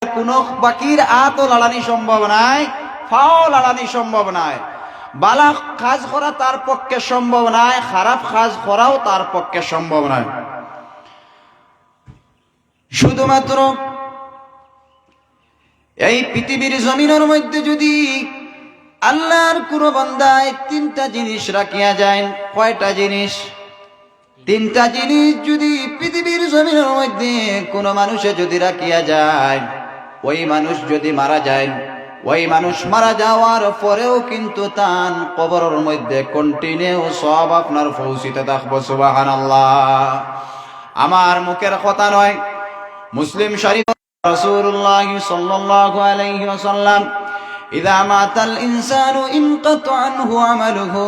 কোনো বাকির আতও লাড়ানি সম্ভব নাই, ফাও লাড়ানি সম্ভব নাই। বালা কাজ করা তার পক্ষে সম্ভব নাই, খারাপ কাজ করাও তার পক্ষে সম্ভব নয়। শুধুমাত্র এই পৃথিবীর জমিনের মধ্যে যদি আল্লাহর কোন বান্দায় তিনটা জিনিস রাখিয়া যায়, কয়টা জিনিস? তিনটা জিনিস যদি পৃথিবীর জমিনের মধ্যে কোন মানুষে যদি রাখিয়া যায়, ওই মানুষ যদি মারা যায়, ওই মানুষ মারা যাওয়ার পরেও কিন্তু তার কবরের মধ্যে কন্টিনিউ সব আপনার পৌঁছিতে থাকবো। সুবহানাল্লাহ। আমার মুখের কথা নয়, মুসলিম শরীফ রাসূলুল্লাহ সাল্লাল্লাহু আলাইহি ওয়াসাল্লাম ইযা মাতাল ইনসানু ইনকাতা আনহু আমালুহু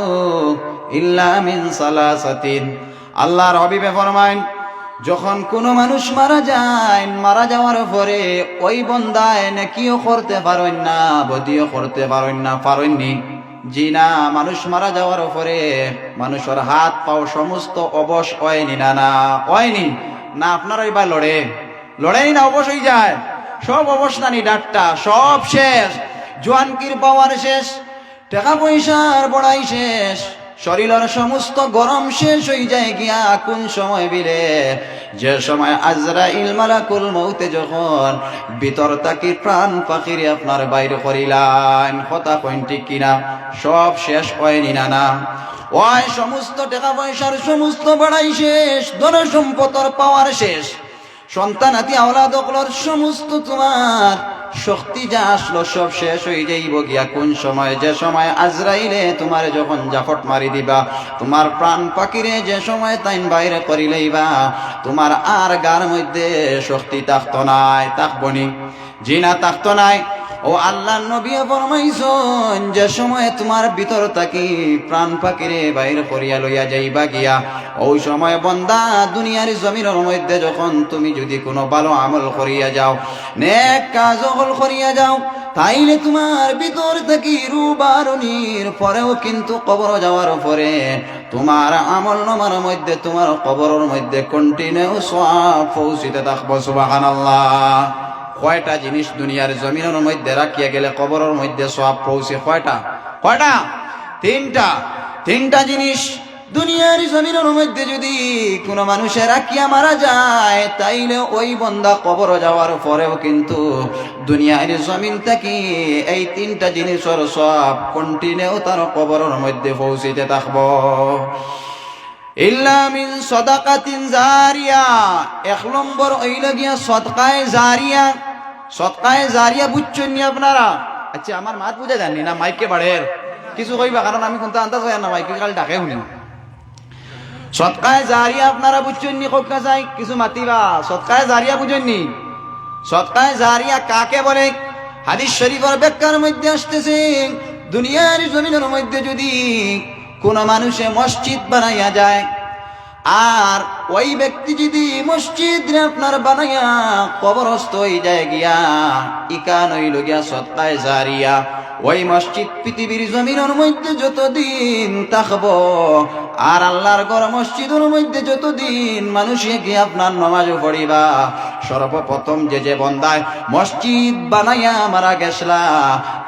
ইল্লা মিন সালাসাতিন। আল্লাহর হাবিবে ফরমায়, যখন কোনো মানুষ মারা যায়, মারা যাওয়ার পরে ওই বান্দায় নেকিও করতে পারেন না, বদিও করতে পারেন না, পারেননি। জি না, মানুষ মারা যাওয়ার পরে মানুষের হাত পাও সমস্ত অবশ হয়নি। না না হয়নি না, আপনারাই বা লড়েই না, অবশ হয়ে যায়, সব অবস্থা নি, ডাক্তার সব শেষ, জোয়ানকির পাওয়ার শেষ, টাকা পয়সার বড়াই শেষ, শরীরের সমস্ত গরম শেষ হয়ে যায় গিয়া কোন সময় বিলে? যে সময় আজরাইল মালাকুল মউতে যখন ভিতর তাকি প্রাণ পাখিরে আপনার বাইরে করিলেন, কথা কইন ঠিক কিনা? সব শেষ হয়নি। না না, ওই সমস্ত টাকা পয়সার সমস্ত বড়াই শেষ, ধন সম্পদের পাওয়ার শেষ, সন্তানাতি আওলাদগুলোর সমস্ত তোমার শক্তি যা আসলো সব শেষ হয়ে যাইব গিয়া কোন সময়? যে সময় আজরাইলে তোমার যখন জাফট মারি দিবা, তোমার প্রাণ পাখিরে যে সময় তাইন বাইরে করিলেইবা, তোমার আর গার মধ্যে শক্তি থাকতো নাই, থাকবনি? জি না, থাকতো নাই। ও আল্লাহর নবী ফরমাইছেন, যে সময় তোমার ভিতর থাকি প্রাণ পাখিরে বাইরে করিয়া লইয়া যাইবা গিয়া, ওই সময় বান্দা দুনিয়ার জমিনের মধ্যে যখন তুমি যদি কোনো ভালো আমল করিয়া যাও, নেক কাজ করিয়া যাও, তাইলে তোমার ভিতর থাকি রূবারুনির পরেও কিন্তু কবর যাওয়ার পরে তোমার আমল নামার মধ্যে, তোমার কবরের মধ্যে কন্টিনিউ সওয়াব পৌঁছিতে থাকবো। সুবহানাল্লাহ। কয়টা জিনিস দুনিয়ার জমিনের মধ্যে রাখিয়া গেলে কবরের মধ্যে সওয়াব পৌঁছে? কয়টা? তিনটা জিনিস দুনিয়ার জমিনের মধ্যে যদি কোনো মানুষের রাখিয়া মারা যায়, তাইলে ওই বান্দা কবর যাওয়ার পরেও কিন্তু দুনিয়ার জমিন থেকে এই তিনটা জিনিসের সওয়াব কন্টিনিউ তার কবরের মধ্যে পৌঁছিতে থাকবো। ইল্লা মিন সাদাকাতিন জারিয়া, এক নম্বর হইল গিয়া সদকায়ে জারিয়া। সদকায়ে জারিয়া বুঝছেন নি আপনারা? আচ্ছা, আমার মাত বুঝে জাননি না, মাইকে বাড়ের কিছু কইবা, কারণ আমি কোনটা আন্দাজ হয় না, মাইকে কাল ডাকে শুনি। সদকায়ে জারিয়া আপনারা বুঝছেন নি? কোকা যাই কিছু মাতিবা, সদকায়ে জারিয়া বুঝেন নি? সদকায়ে জারিয়া কাকে বলে? হাদিস শরীফের ব্যাখ্যার মধ্যে আসতেছে, দুনিয়ার জমিনের মধ্যে যদি কোন মানুষে মসজিদ বানাইয়া যায়, আর ওই ব্যক্তি যদি মসজিদ আপনার বানাইয়া কবরস্থ হয়ে যায় গিয়া, ইকান হইল গিয়া সদকায়ে জারিয়া। ওই মসজিদ পৃথিবীর জমিনের মধ্যে যতদিন থাকবো, আর আল্লাহর ঘর মসজিদের মধ্যে যতদিন মানুষে গিয়ে আপনার নামাজ পড়িবা, সর্বপ্রথম যে বন্দায় মসজিদ বানাইয়া মারা গেছলা,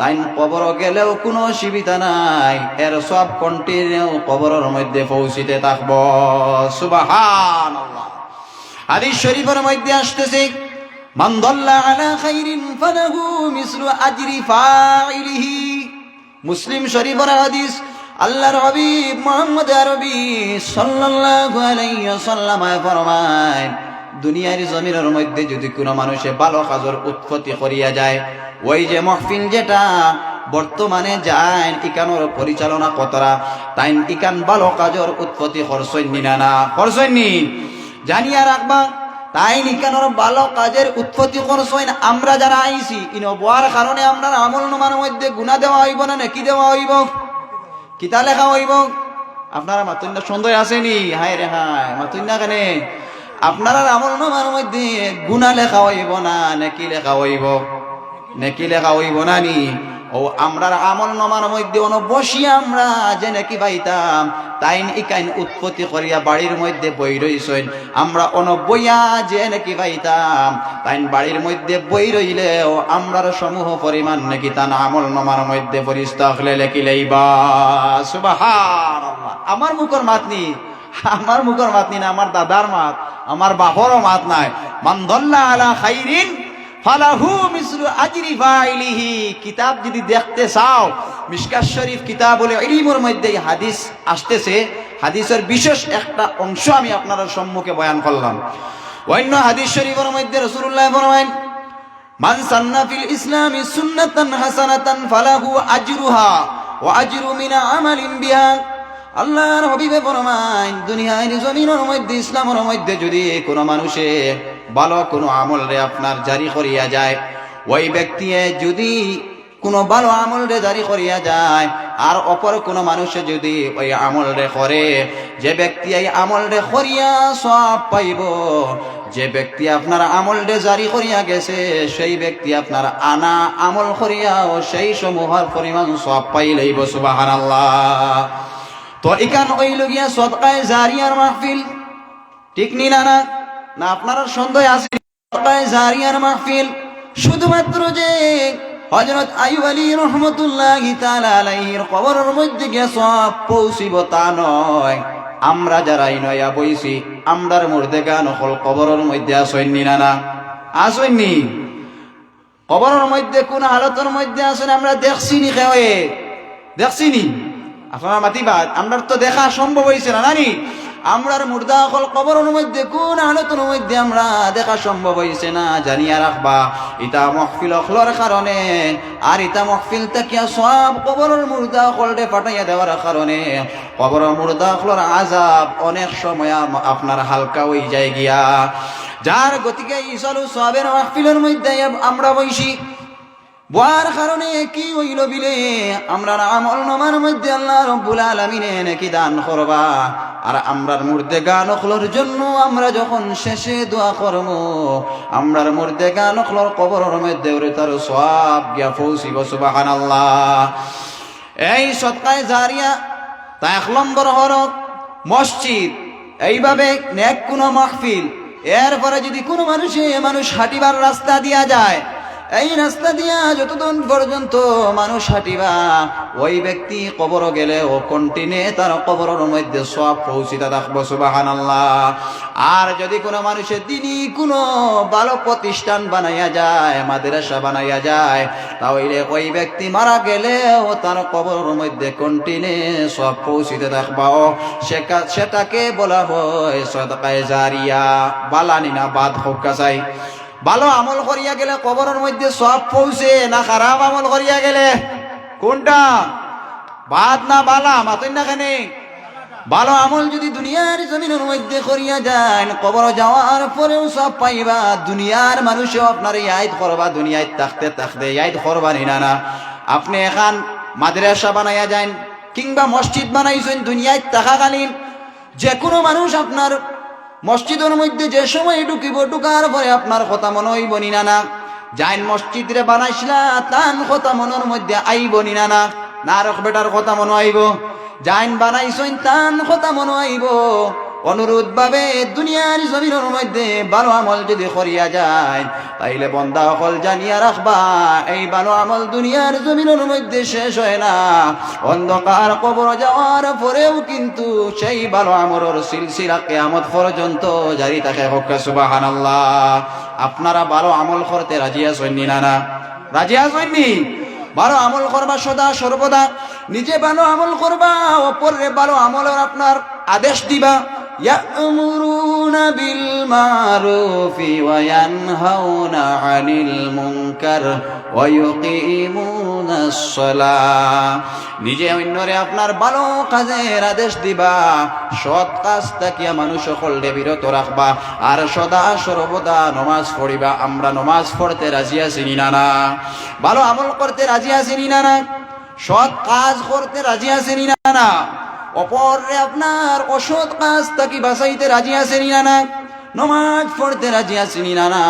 তাই কবর গেলেও কোনো অসুবিধা নাই, এর সব কন্টিনিউ কবরের মধ্যে পৌঁছিতে থাকবো। সুবহানাল্লাহ। হাদিস শরীফের মধ্যে আসতেছে, মান দাল্লা আলা খাইরিন ফালাহু মিসলু আজরি ফাইলিহি। মুসলিম শরীফের হাদিস। আল্লাহর হাবিব মুহাম্মদ আরবি সাল্লাল্লাহু আলাইহি ওয়াসাল্লাম ফরমায়, দুনিয়ার জমিনের মধ্যে যদি কোনো মানুষে ভালো কাজের উৎপত্তি করিয়া যায়, ওই যে মাহফিল যেটা বর্তমানে যায়, ইকানোর পরিচালনা কতরা, তাই ইকান ভালো কাজের উৎপত্তি করছইনি না? না করছইনি? জানিয়া রাখবা, তাই ইকানোর ভালো কাজের উৎপত্তি করছইন। আমরা যারা আইছি ইনো বোয়ার কারণে আমরা আমল নামার মধ্যে গুনাহ দেওয়া হইব না নাকি দেওয়া হইব? কিতা লেখা হইব? আপনারা মাতুন্না সন্দেহ আসেনি? হায় রে হায়, মাতুন্না কেনে? আপনারা আমল নামার মধ্যে গুনাহ লেখা হইব না নেকি লেখা হইব? নেকি লেখা হইব না নি? ও আমরার আমল নমার মধ্যে বসিয়া আমরা যে নাকি পাইতাম তাইন ইকাইন উৎপত্তি করিয়া বাড়ির মধ্যে বই রইছেন আমরা বইয়া যে নাকি পাইতাম তাইন বাড়ির মধ্যে বই রইলেও আমরার সমূহ পরিমাণ নাকি তান আমল নমার মধ্যে ফরিস্তা হলে লেখিলেইবা সুবহানাল্লাহ। আমার মুখর মাতনি, আমার মুখর মাতনি না, আমার দাদার মাত, আমার বাপরও মাত নাই। মান দাল্লা আলা খাইরিন ফালাহু মিসলু আজরি ফাইলিহি। কিতাব যদি দেখতে চাও মিশকাত শরীফ কিতাবুল ইলমের মধ্যে হাদিস আসতেছে, হাদিসের বিশেষ একটা অংশ আমি আপনাদের সম্মুখে বয়ান করলাম। অন্য হাদিস শরীফের মধ্যে রাসূলুল্লাহ ফরমায়েন মান সান্না ফিল ইসলামি সুন্নাতান হাসানাতান ফালাহু আজরুহা ওয়া আজরু মিন আমালিন বিহা। আল্লাহর হাবিবে ফরমায় দুনিয়ার জমিনের মধ্যে ইসলামের মধ্যে যদি কোনো মানুষে ভালো কোনো আমল রে আপনার জারি করিয়া যায়, ওই ব্যক্তি যদি কোনো ভালো আমল রে জারি করিয়া যায় আর অপর কোনো মানুষে যদি ওই আমল রে করে, যে ব্যক্তি এই আমল রে করিয়া সব পাইব, যে ব্যক্তি আপনার আমল রে জারি করিয়া গেছে সেই ব্যক্তি আপনার আনা আমল করিয়াও সেই সমূহের পরিমাণ সব পাইলেইব। সুবহানাল্লাহ। তো এখান হইল গিয়া সদকায়ে জারিয়ার মাহফিল, ঠিক নি না? না আপনারা সন্দেহ আছে? সদকায়ে জারিয়ার মাহফিল শুধুমাত্র যে হযরত আইয়ুব আলী রাহমাতুল্লাহি তাআলা আলাইহির কবরের মধ্যে গিয়া সব পৌঁছিব তা নয়। আমরা যারা ইনয়া বইছি আমরার মুর্দেগা নকল কবরের মধ্যে আসেননি না? আসেননি? কবরের মধ্যে কোন হালতের মধ্যে আসেন আমরা দেখছি নি? কেউ দেখছি নি? আপনারা মাতিবাদ আমরা তো দেখা সম্ভব হয়েছে না নানি? আমরার মুর্দা হল কবরের মধ্যে কোন হালতের মধ্যে আমরা দেখা সম্ভব হয়েছে না। জানিয়া রাখবা ইটা মাহফিল হলর কারণে আর ইটা মাহফিল তাকিয়া সব কবরের মুর্দা হলরে পাঠাইয়া দেওয়ার কারণে কবরের মুর্দা হলর আযাব অনেক সময় আপনার হালকা হয়ে যায় গিয়া। যার গতিকে ইসালু সবের মাহফিলের মধ্যে আমরা বইছি বুয়ার কারণে কি হইল বিলে আমরা আমল নমার মধ্যে আল্লাহ রাব্বুল আলামিনে নাকি দান করবা। আর আমরার মুর্দে গান নখলর জন্য আমরা যখন শেষে দোয়া করব আমরার মুর্দে গান নখলর কবরের মধ্যে ওরে তার সওয়াব গিয়া পৌঁছিব। সুবহানাল্লাহ। এই সদকায়ে জারিয়া তা 1 নম্বর হলো মসজিদ। এইভাবে নেক কোনো মাহফিল, এরপরে যদি কোনো মানুষ হাঁটিবার রাস্তা দিয়া যায়, এই রাস্তা দিয়া যতদিন পর্যন্ত মানুষ হাঁটিবা ওই ব্যক্তি কবর গেলে ও কন্টিনে তার কবরের মধ্যে সব পৌঁছিতে থাকবো। সুবহানাল্লাহ। আর যদি কোনো মানুষের দিনই কোনো ভালো প্রতিষ্ঠান বানাইয়া যায়, মাদ্রাসা বানাইয়া যায়, তাহলে ওই ব্যক্তি মারা গেলে ও তার কবরের মধ্যে কন্টিনে সব পৌঁছিতে থাকবা। সেটাকে বলা হয় সদকায়ে জারিয়া। বালানি না বাদ হোক চাই। ভালো আমল করিয়া গেলে কবরের মধ্যে সব পৌঁছে না খারাপ আমল করিয়া গেলে? কোনটা বাদ না বালা? মাতই না কেন? ভালো আমল যদি দুনিয়ার জমিনের মধ্যে করিয়া যায় কবর যাওয়ার পরেও সব পাইবা। দুনিয়ার মানুষও আপনার ইয়াদ করবা, দুনিয়ায় থাকতে থাকতে ইয়াদ করবা না। আপনি এখন মাদ্রাসা বানাইয়া যান কিংবা মসজিদ বানাইছেন দুনিয়ায় থাকাকালীন, যে কোনো মানুষ আপনার মসজিদের মধ্যে যে সময় ঢুকিব ঢুকার পরে আপনার কথা মনে হইব নি না? যাইন মসজিদ রে বানাইছিলা তান কথা মনের মধ্যে আইব নি না? না রক বেটার কথা মনে আইব। যাইন বানাইছেন তান কথা মনে আইব। অনুরোধ ভাবে দুনিয়ার জমিনের মধ্যে ভালো আমল যদি করিয়া যায় তাইলে বান্দা সকল জানিয়া রাখবা এই ভালো আমল দুনিয়ার জমিনের মধ্যে শেষ হয় না। অন্ধকার কবর যাওয়ার পরেও কিন্তু সেই ভালো আমলের সিলসিলা কিয়ামত পর্যন্ত জারি থাকে। হোক সুবহানাল্লাহ। আপনারা ভালো আমল করতে রাজি আছেন না? রাজি আছেন নি? ভালো আমল করবা সদা সর্বদা। নিজে ভালো আমল করবা, অপরের ভালো আমলের আপনার আদেশ দিবা। ইয়া'মুরুনা বিল মারুফি ওয়া ইয়ানহাউনা আনিল মুনকার ওয়া ইউকিমুনাস সালাহ। নিজে অন্যরে আপনার ভালো কাজের আদেশ দিবা, সৎ কাজ থেকে মানুষ সকলকে বিরত রাখবা, আর সদা সর্বদা নামাজ পড়িবা। আমরা নামাজ পড়তে রাজি আছি না? ভালো আমল করতে রাজি আছি না? সৎ কাজ করতে রাজি আছি না? অপরে আপনার অসৎ কাজ থেকে বাঁচাইতে রাজি আছেন না? নমাজ পড়তে রাজি আসিনি না না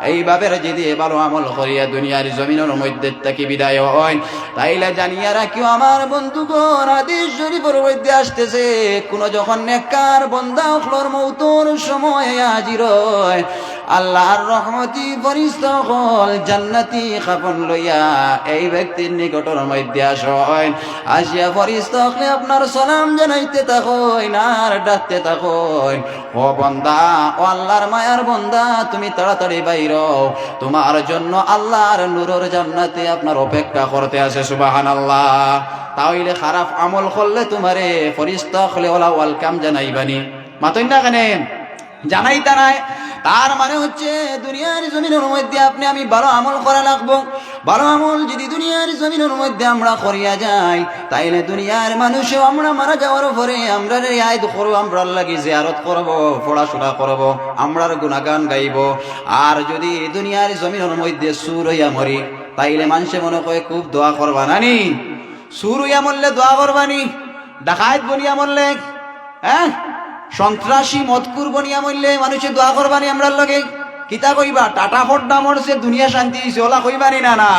এইভাবে যদি ভালো আমল করিয়া দুনিয়ার জমিনের মধ্যে থেকে বিদায় হয় তাইলে জানিয়া রাখিও আমার বন্ধুগণ হাদিস শরীফের মধ্যে আসতেছে কোন যখন নেককার বান্দা হলোর মউতের সময় হাজির হয় আল্লাহর রহমতি ফেরেশতা হল জান্নাতি খাফন লইয়া এই ব্যক্তির নিকটের মধ্যে আসেন আসিয়া ফেরেশতা হলে আপনার সালাম জানাইতে থাকেন আর ডাকতে থাকেন ও বান্দা ও আল্লাহর মায়ার বান্দা তুমি তাড়াতাড়ি বাইরো তোমার জন্য আল্লাহর নূরের জান্নাতে আপনার অপেক্ষা করতে আছে সুবহানাল্লাহ তাইলে খারাপ আমল করলে তোমারে ফেরেশতা হলে ওলা ওয়েলকাম জানাইবানি মাতই না কেন জানাইতা নাই তার মানে হচ্ছে দুনিয়ার জমিনের মধ্যে আপনি আমি ভালো আমল করা লাগবো ভালো আমল যদি দুনিয়ার জমিনের মধ্যে আমরা করিয়া যাই তাইলে দুনিয়ার মানুষও আমরা মারা যাওয়ার পরে আমরা রিয়ায়ত করবো আমরা লাগি জিয়ারত করব পড়াশোনা করব আমরার গুণাগান গাইব আর যদি দুনিয়ার জমিনের মধ্যে সুর হইয়া মরি তাইলে মানুষে মনে করে খুব দোয়া করবা নানি সুর হইয়া মরলে দোয়া করবানি ডাকাত বনিয়া মরলে হ্যাঁ সন্ত্রাসী মদকুর বনিয়া মরলে মানুষে দোয়া করবানি আমরার লগে কিতা কইবা টাটা ফোড্ডা মরছে দুনিয়া শান্তি হইছে ওলা কইবানি না না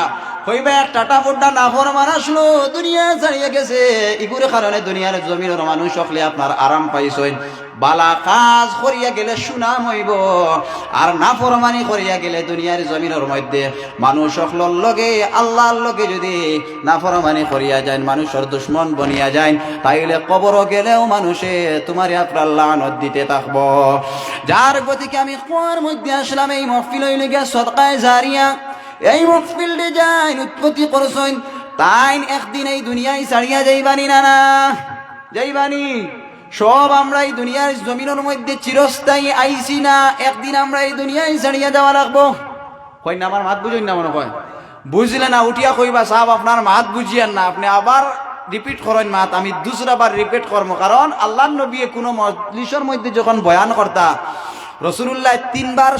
কইবা এক টাটা ফোড্ডা না ফরমান আসলো দুনিয়া ছাড়িয়ে গেছে ইগুরে কারণে দুনিয়ার জমিনের মানুষ সকলে আপনার আরাম পাইছেন বালা কাজ করিয়া গেলে সুনাম হইব আর না ফরমানি করিয়া গেলে দুনিয়ার জমিনের মধ্যে মানুষ সকলের লগে আল্লাহর লগে যদি না ফরমানি করিয়া যায় মানুষের দুশ্মন বনিয়া যায় তাইলে কবর গেলেও মানুষে তোমার আপনার লানত দিতে থাকবো যার গতিকে আমি কোয়ার মধ্যে আসলাম এই মহফিল হইলে গিয়া সদকায়ে জারিয়া এই মহফিলটি যাই উৎপত্তি করছেন তাই একদিন এই দুনিয়ায় ছাড়িয়া যাইবানি না না যাইবানি সব আমরা এই দুনিয়ার জমিনের মধ্যে চিরস্থায়ী আইছি না একদিন আমরা এই দুনিয়ায় ছাড়িয়া যাওয়া লাগবো কই না আমার মাত বুঝুন না মনে কয় বুঝলে না উঠিয়া কইবা সাহেব আপনার মাত বুঝিয়ান না আপনি আবার রিপিট করেন মাত আমি দুসরা বার রিপিট করবো কারণ আল্লাহর নবী কোনো মজলিসের মধ্যে যখন বয়ান করতা রাসূলুল্লাহ তিনবার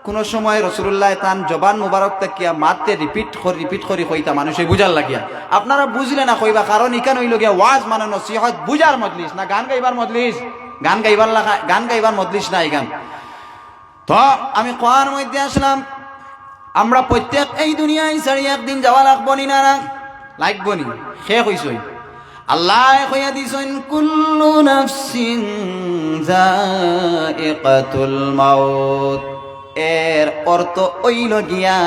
কোন সময় রাসূলুল্লাহ তান জবান মুবারক তাকিয়া মাতে রিপিট করি কইতা মানুষে বুঝার লাগিয়া আপনারা বুঝলে না কইবা কারণ ইকান হইল গিয়া ওয়াজ মানে নসিহত বুঝার মজলিস না গান গাইবার মজলিস গান গাইবার মজলিস না এই গান তো আমি কোরআন মধ্যে আসলাম আমরা প্রত্যেক এই দুনিয়ায় ছাড়ি একদিন যাওয়া লাগবো নি না লাগবো নি শেষ হইছই আল্লাহ কইয়া দিছেন কুল্লু নাফসিন যায়িকাতুল মাউত এর অর্থ হইল গিয়া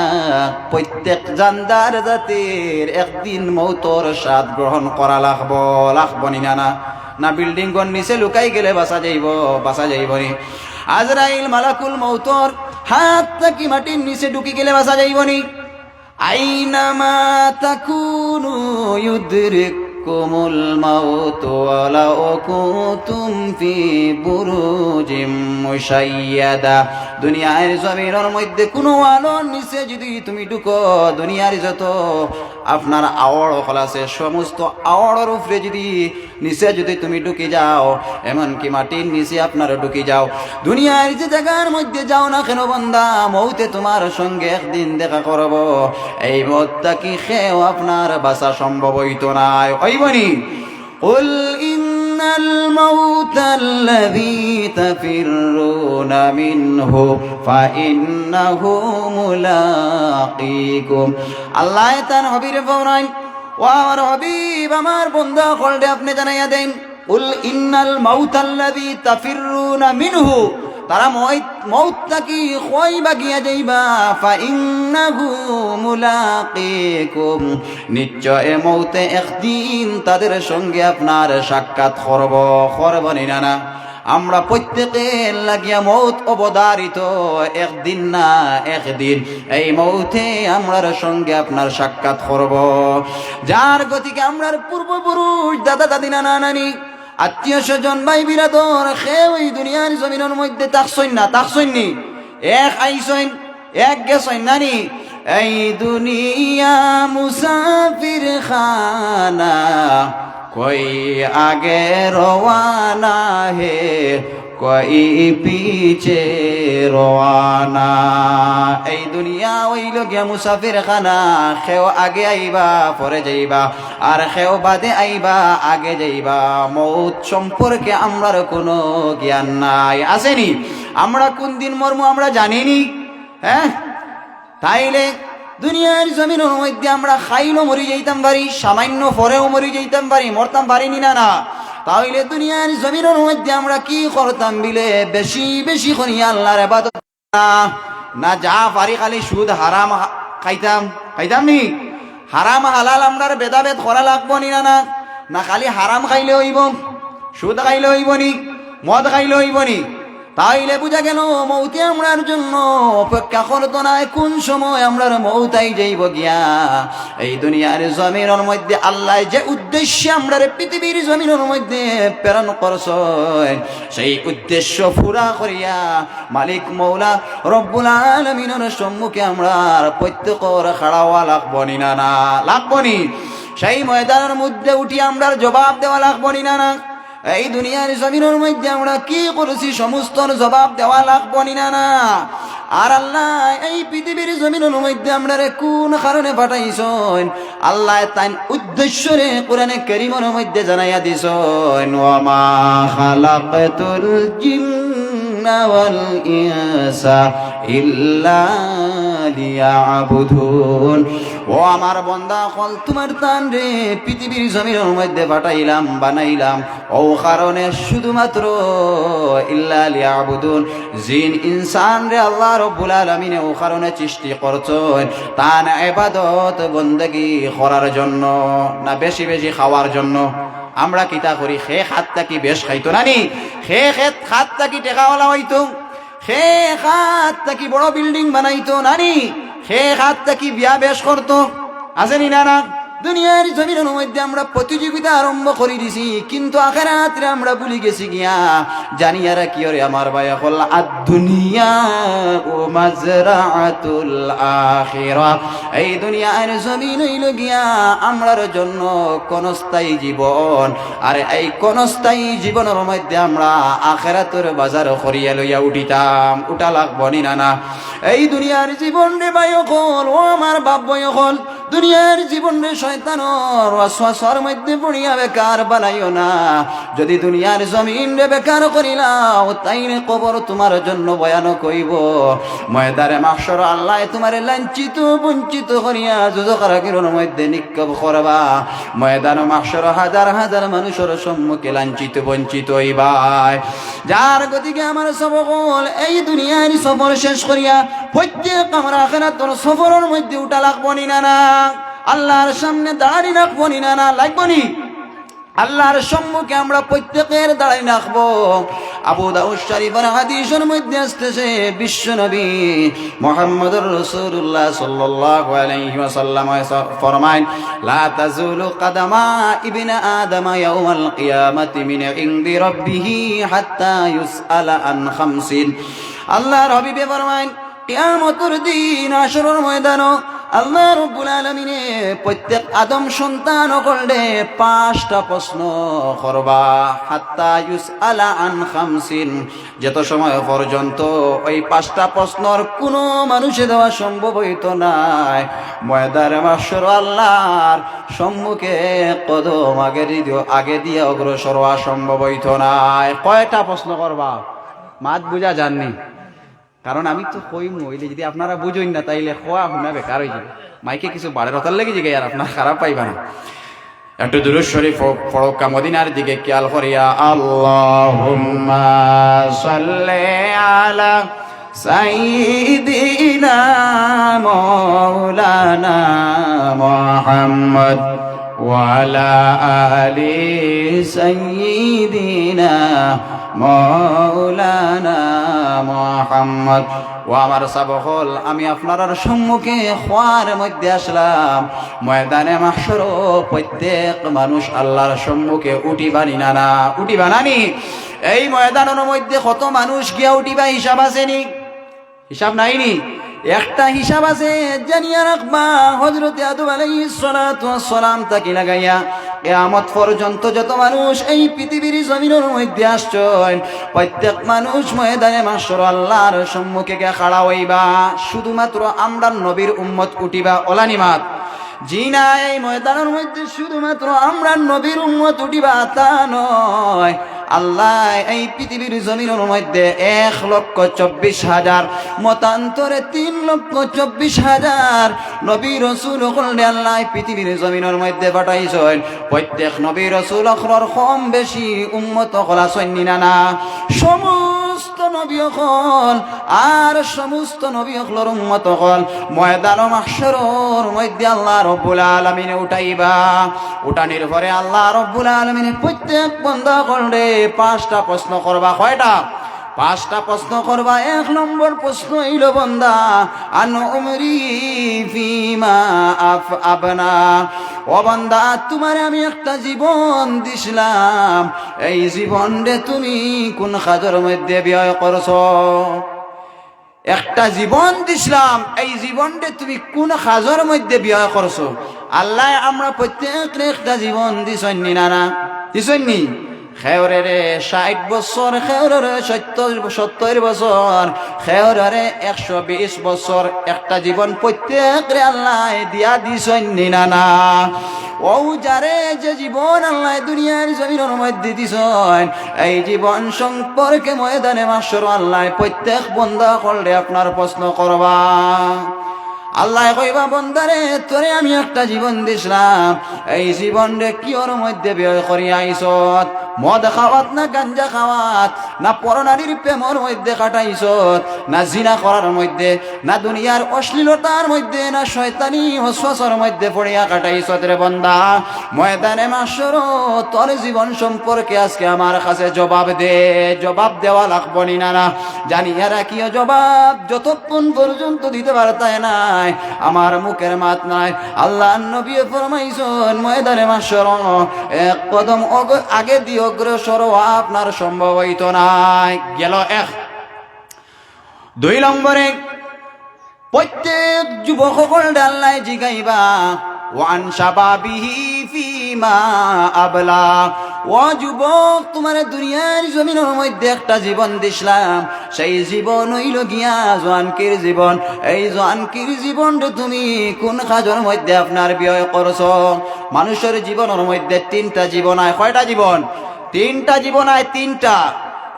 প্রত্যেক জানদার জাতির একদিন মৌতর স্বাদ গ্রহণ করা লাগবো নি না না বিল্ডিং গন নিচে লুকাই গেলে বাঁচা যাইব নি আজরাইল মালাকুল মৌতর হাত থাকি মাটির নিচে ঢুকি গেলে বাঁচা যাইব নি আইনামা তাকুনু ইউদরিকুমুল মাউত ওয়ালাউ কুনতুম ফি বুরুজিম মুশাইয়াদা দুনিয়ার জমিনের মধ্যে কোনো আলোর নিচে যদি তুমি ঢুকো দুনিয়ার যত আপনার আওয়াড় হল আছে সমস্ত আওয়াড়ের উপরে যদি নিচে যদি তুমি ঢুকে যাও এমনকি মাটির নিচে আপনারা ঢুকে যাও দুনিয়ার যে জায়গার মধ্যে যাও না কেন বান্দা মৌতে তোমার সঙ্গে একদিন দেখা করব এই মতটা কি খেয়েও আপনার বাঁচা সম্ভব হইতো না হইবনি قل إن الموت الذي تفرون منه فإنه ملاقيكم الله তার হাবিব ফরমান ও আমার হাবিব আমার বান্দা কলডে আপনি জানাইয়া দেন قل إن الموت الذي تفرون منه তারা মৌতটা কি খোয়াইবা গিয়া যাইবা ফাইন্নাহু মুলাকিকুম নিশ্চয় মৌতে একদিন তাদের সঙ্গে আপনার সাক্ষাৎ করব না আমরা প্রত্যেকের লাগিয়া মৌত অবধারিত একদিন না একদিন এই মৌতে আমরার সঙ্গে আপনার সাক্ষাৎ করব যার গতিকে আমরার পূর্বপুরুষ দাদা দাদি নানা নানি আত্মীয় স্বজন ভাই বিরাদর খেয়ে ওই দুনিয়ার জমিনের মধ্যে তাকসইনি এক আইসইন এক গেছইন নানি এই দুনিয়া মুসাফির খানা कोई आगे रवाना है कोई पीछे रवाना। এই দুনিয়া হইল গিয়া মুসাফির খানা, খেও আগে আইবা পরে যাইবা, আর খেও বাদে আইবা আগে যাইবা। মৌত সম্পর্কে আমরার কোনো জ্ঞান নাই, আসেনি? আমরা কোন দিন মরমু আমরা জানিনি, হ্যাঁ? তাইলে দুনিয়ার জমিনের মধ্যে আমরা খাইলেও মরি যাইতাম পারি, সামান্য পরেও মরি যাইতাম পারি, মরতাম পারিনি না না? তাহলে দুনিয়ার জমিনের মধ্যে আমরা কি করতাম বিলে? বেশি বেশি করি আল্লাহর ইবাদত না, যা পারি খালি সুদ হারাম খাইতাম নি? হারাম হালাল আমরার ভেদাভেদ করা লাগবো নি না? না খালি হারাম খাইলে হইব, সুদ খাইলে হইব নি, মদ খাইলে হইব নি? তাইলে বুঝা গেল মৌতে আমরার জন্য অপেক্ষা করতো না, কোন সময় আমরার মৌতাই যাইব গিয়া। এই দুনিয়ার জমিনের মধ্যে আল্লাহ যে উদ্দেশ্যে আমরার পৃথিবীর জমিনের মধ্যে প্রেরণ করছেন, সেই উদ্দেশ্য পুরা করিয়া মালিক মৌলা রব্বুল আলামিনের সম্মুখে আমরার প্রত্যেকর খাড়াওয়া লাগবনি না না? লাগবনি। সেই ময়দানের মধ্যে উঠি আমরার জবাব দেওয়া লাগবনি না না? এই দুনিয়ার জমিনের মধ্যে আমরা কি করেছি সমস্ত জবাব দেওয়া লাগবনি না না? আর আল্লাহ এই পৃথিবীর জমিনের মধ্যে আমরা কোন কারণে পাঠাইছেন, আল্লাহ তাই উদ্দেশ্য রে কোরআনে কারীমের মধ্যে জানাইয়া দিছেন, ওয়া মা খালাকাতুল জিন্না ওয়াল ইনসা ইল্লা লিয়াবুদুন। ও আমার বান্দা কল, তোমার তান রে পৃথিবীর জমিনের মধ্যে পাঠাইলাম, বানাইলাম ও কারণে শুধুমাত্র ইল্লা লিয়াবুদুন, জিন ইনসান রে আল্লাহ রব্বুল আলামিন ও কারণে সৃষ্টি করছেন তার ইবাদত বندگی করার জন্য, না বেশি বেশি খাওয়ার জন্য। আমরা কিতা করি? খে খাতটা কি বেশ খাইতো নানি? খে খাতটা কি টেকাওয়ালা হইতো? খে খাতটা কি বড় বিল্ডিং বানাইতো নানি? খে খাতটা কি বিয়া বেশ করতো? আসেনি না না? দুনিয়ার জমিনের মধ্যে আমরা প্রতিযোগিতা আরম্ভ করে দিছি, কিন্তু আখিরাতে আমরা ভুলে গেছি গিয়া। জানি আর কি ওরে আমার ভাই হল, আদ-দুনিয়া ও মাজরাআতুল আখিরা। এই দুনিয়ার জমিন হইল গিয়া আমরার জন্য ক্ষণস্থায়ী জীবন, আর এই ক্ষণস্থায়ী জীবনের মধ্যে আমরা আখিরাতের বাজার করিয়া লইয়া উঠিতাম, উঠা লাগবনি না না? এই দুনিয়ার জীবন রে ভাই হল, ও আমার বাপ ভাই হল, দুনিয়ার জীবন রে শয়তানের ওয়াসওয়াসার মধ্যে পড়িয়া বেকার বানাইও না। যদি দুনিয়ার জমিন রে বেকার করিলাও, তাইলে কবর তোমার জন্য ভয়ানক হইব। ময়দানে মাহশর আল্লাহ তোমারে লাঞ্ছিত বঞ্চিত করিয়া যুযকারাগির মধ্যে নিক্ষেপ করবা। ময়দানে মাহশর হাজার হাজার মানুষের সম্মুখে লাঞ্ছিত বঞ্চিত হইবাই। যার গতিকে আমার সবকল এই দুনিয়ার সফর শেষ করিয়া প্রত্যেক আমরা আখিরাতের সফরের মধ্যে উঠা লাগবনি না না? আল্লাহর সামনে দাঁড়ানি রাখবনি না না? লাগবনি। আল্লাহর সম্মুখে আমরা প্রত্যেকের দাঁড়াই রাখবো। আবু দাউদ শরীফের হাদিসের মধ্যে আসতেছে, বিশ্ব নবী মুহাম্মদুর রাসূলুল্লাহ সাল্লাল্লাহু আলাইহি ওয়াসাল্লাম ফরমায়, লা তাজুলু কদমা ইবনে আদম ইয়াউমাল কিয়ামাতি মিন ইনদি রাব্বিহি হাত্তা ইউসআলা আন খামসিন। আল্লাহর হাবিবে ফরমায়, কিয়ামতের দিন হাশরের ময়দানে আল্লাহ রব্বুল আলামিনে প্রত্যেক আদম সন্তান সকলে 5টা প্রশ্ন করবা। হাত্তা ইউসআলা আন খামসিন, যত সময় পর্যন্ত ওই 5টা প্রশ্নর কোনো মানুষে দেওয়া সম্ভব হইতো না, ময়দানে মাহশর আল্লাহর সম্মুখে কদম আগে দিয়ে অগ্রসর হওয়া সম্ভব হইতো না। কয়টা প্রশ্ন করবা? মাত বুঝা জাননি, কারণ আমি তো কইমু হইলে যদি আপনারা বুঝুন না, তাইলে খোয়া শুনা বেকার হয়ে যাবে। মাইকে কিছু বাড়ে রতার লেগে যাবে, আর আপনার খারাপ পাইবা না। একটু দুরূদ শরীফ পড়কা, মদিনার দিকে খেয়াল করিয়া, আল্লাহুম্মা সাল্লি আলা সাইয়্যিদিনা মাওলানা মুহাম্মদ ওয়া আলা আলি সাইয়্যিদিনা মাওলানা মুহাম্মদ। ও আমার সাবহল, আমি আপনার সম্মুখে খোয়ার মধ্যে আসলাম। ময়দানে মাহশর প্রত্যেক মানুষ আল্লাহর সম্মুখে উঠিবানি না না? উঠিবা নানি? এই ময়দানের মধ্যে কত মানুষ গিয়া উঠিবা হিসাব আসেনি? হিসাব নাইনি? একটা হিসাব আছে জানিয়া রাখবা, হযরতে আদম আলাইহিস সালাতু ওয়াস সালাম তাকে লাগাইয়া কিয়ামত পর্যন্ত যত মানুষ এই পৃথিবীর জমিনের মধ্যে আসছেন, প্রত্যেক মানুষ ময়দানে মাহশর আল্লাহর সম্মুখে গিয়ে খাড়া হইবা। শুধুমাত্র আমরা নবীর উম্মত উঠিবা ওলানিমাত জি না, এই ময়দানের মধ্যে শুধুমাত্র আমরা নবীর উম্মত উঠিবা তা নয়। আল্লাহ এই পৃথিবীর জমিনের মধ্যে 1,24,000 মতান্তরে 3,24,000 নবী রাসূল হলে আল্লাহ পৃথিবীর জমিনের মধ্যে পাঠাইছেন। প্রত্যেক নবী রাসূল অখর কম বেশি উম্মত হলা সন্নিনা না, সমস্ত নবী হল আর সমস্ত নবী হলর উম্মত হল ময়দান মাহশরের মধ্যে আল্লাহ রব্বুল আলামিনে উঠাইবা। উঠানির পরে আল্লাহ রব্বুল আলামিনে প্রত্যেক বান্দা হলরে 5টা প্রশ্ন করবা। কয়টা? 5টা প্রশ্ন করবা। 1 নম্বর প্রশ্ন হইল বান্দা আন উমরি ফিমা আবনা, ও বান্দা তোমারে আমি একটা জীবন দিছিলাম, এই জীবনরে তুমি কোন কাজের মধ্যে ব্যয় করছো? একটা জীবন দিছিলাম, এই জীবনরে তুমি কোন কাজের মধ্যে ব্যয় করছো? আল্লাহ আমরা প্রত্যেকরে একটা জীবন দিছন্নি না না দিছন্নি? খেয়রে 60 বছর, খেয়রে 70 বছর, খেয়রে 120 বছর, একটা জীবন প্রত্যেকরে আল্লাহ দিয়া দিছন্নি না না? ও যারে যে জীবন আল্লাহ দুনিয়ার জমিনের মধ্যে দিছেন, এই জীবন সম্পর্কে ময়দানে মাহশর আল্লাহ প্রত্যেক বান্দা করলে আপনার প্রশ্ন করবা। আল্লাহ কইবা বন্দারে তোরে আমি একটা জীবন দিছিলাম, এই জীবনরে কি ওর মধ্যে ব্যয় করি আইছত? মদ খাওয়াত না গাঞ্জা খাওয়াত, না পরনারীর প্রেমর মধ্যে কাটাইছত, না জিনা করার মধ্যে, না দুনিয়ার অশ্লীলতার মধ্যে, না শয়তানি ওয়াসওয়াসার মধ্যে পড়িয়া কাটাইছত রে বন্দা? ময়দানে মাহশর তোর জীবন সম্পর্কে আজকে আমার কাছে জবাব দে। জবাব দেওয়া লাগবনি না না? জানিয়া রাখিও জবাব যতক্ষণ পর্যন্ত দিতে পারতায় না আমার মুখের মাত নাই। আল্লাহ নবী ফরমাইছেন ময়দানে মাহশর 1 কদম আগে দিয়ে অগ্রসর হওয়া আপনার সম্ভব হইতো নাই। গেল 1। 2 নম্বরে প্রত্যেক যুবক সকলকে আল্লাহ জিগাইবা ওয়ান শাবাবিহি ফিমা আবলা, ও যুবক তোমার দুনিয়ার জমিনের মধ্যে একটা জীবন দিছিলাম, সেই জীবন হইল গিয়া জওয়ানকির জীবন। এই জওয়ানকির জীবনটা তুমি কোন কাজের মধ্যে আপনার ব্যয় করছো? মানুষের জীবনের মধ্যে 3টা জীবন আয়। কয়টা জীবন? 3টা জীবন আয়। 3টা।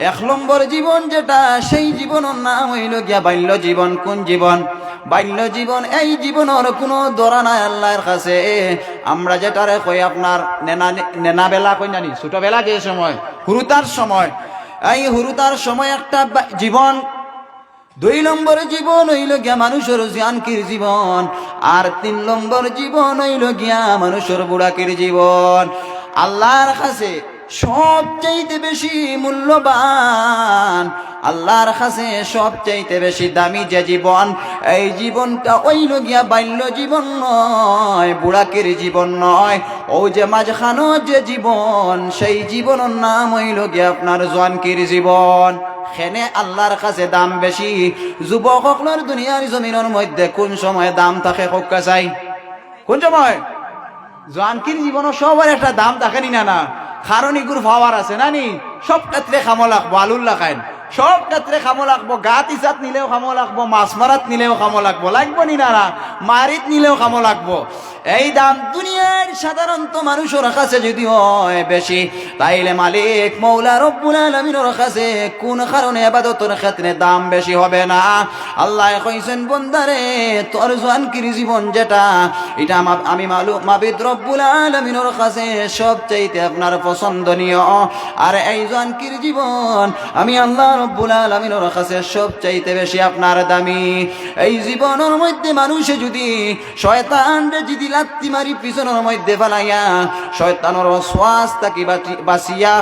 1 নম্বর জীবন যেটা, সেই জীবনের নাম হইল গিয়া বাল্য জীবন। কোন জীবন? বাল্য জীবন। এই জীবনের কোনো দরা নাই আল্লাহর কাছে। আমরা যেটারে কই আপনার নেনা বেলা কই জানি, ছোটবেলা যে সময়, হুরুতার সময়, এই হুরুতার সময় একটা জীবন। 2 নম্বর জীবন হইল গিয়া মানুষের জওয়ানকির জীবন, আর 3 নম্বর জীবন হইল গিয়া মানুষের বুড়াকির জীবন। আল্লাহর কাছে সবচাইতে বেশি মূল্যবান, আল্লাহর কাছে সবচাইতে বেশি দামি যে জীবন, এই জীবনটা হইল গিয়া বাল্য জীবন নয়, বুড়াকির জীবন নয়, ও যে মাঝখানো যে জীবন, সেই জীবনের নাম হইল গিয়া আপনার জওয়ানকির জীবন। খেনে আল্লাহর কাছে দাম বেশি। যুবক সকলের দুনিয়ার জমিনের মধ্যে কোন সময় দাম থাকে কক্কা চাই? কোন সময়? জওয়ানকির জীবনের সবার একটা দাম থাকেনি না না? কারণ ইগুর পাওয়ার আছে না নি? সব ক্ষেত্রে খামো লাগবো, আলুল্লাহ খাইন সব ক্ষেত্রে খামো লাগবো, গাত ইসাত নিলেও খামো লাগবো, মাছ মারাত নিলেও খামো লাগবো, লাগবো নি না না? মারিত নিলেও খামো লাগবো। এই দাম দুনিয়ার সাধারণত মানুষের কাছে যদি হয় বেশি, তাইলে মালিক মৌলা রব্বুল আলামিনের কাছে কোন কারণে ইবাদতের ক্ষেত্রে দাম বেশি হবে না? আল্লাহ কইছেন বন্দারে তোর জওয়ানকির জীবন যেটা, এটা আমি মাবিদ রব্বুল আলামিনের কাছে সবচাইতে আপনার পছন্দনীয়। আর এই জওয়ানকির জীবন আমি আল্লাহ রব্বুল আলামিনের কাছে সবচাইতে বেশি আপনার দামি। এই জীবনের মধ্যে মানুষে যদি শয়তানরে জিদি লাত্তি মারি পিছনের মধ্যে ফেলাইয়া শয়তানের ওয়াসওয়াস তাকে বাঁচিয়া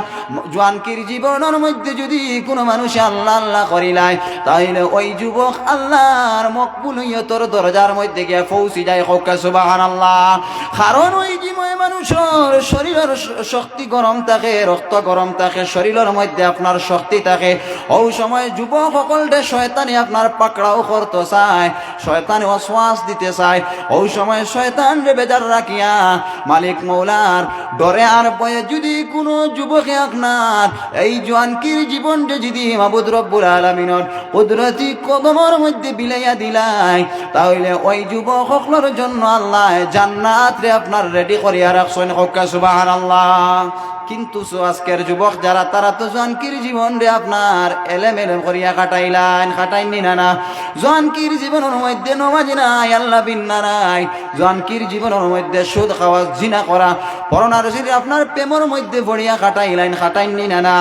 জওয়ানকির জীবনের মধ্যে যদি কোনো মানুষ আল্লাহ আল্লাহ করিলাই তাইলে ওই যুবক আল্লাহর মকবুলিয়তর দরজার মধ্যে গিয়ে পৌঁছে যায়। হোক সুবহানাল্লাহ। কারণ ওই জীবনে মানুষের শরীরের শক্তি গরম থাকে, রক্ত গরম থাকে, শরীরের মধ্যে আপনার শক্তি থাকে। ওই সময় যুবক সকলকে শয়তানি আপনার পাকড়াও করতে চায়, শয়তানি ওয়াসওয়াস দিতে চায়। ওই সময় শয়তান রে বেজার রাখিয়া মালিক মৌলার ডরে আর ভয়ে যদি কোনো যুবকে আপনার এই জওয়ানকির জীবনটা যদি মাবুদ রব্বুল আলামিনের কুদরতি কদমের মধ্যে বিলাইয়া দিলাই তাহলে ওই যুবক সকলের জন্য আল্লাহ জান্নাত রে আপনার রেডি করিয়া রাখছেন। হোক সুবহানাল্লাহ। কিন্তু আজকের যুবক যারা তারা তো জওয়ানকির জীবন রে আপনার এলেমেলে করিয়া কাটাইনি না। জওয়ানকির জীবনের মধ্যে নমাজ নাই, আল্লাহ বিন্না নাই। জওয়ানকির জীবনের মধ্যে সুদ খাওয়া, জিনা করা, পরনার আপনার প্রেমের মধ্যে বড়িয়া কাটাইনি না।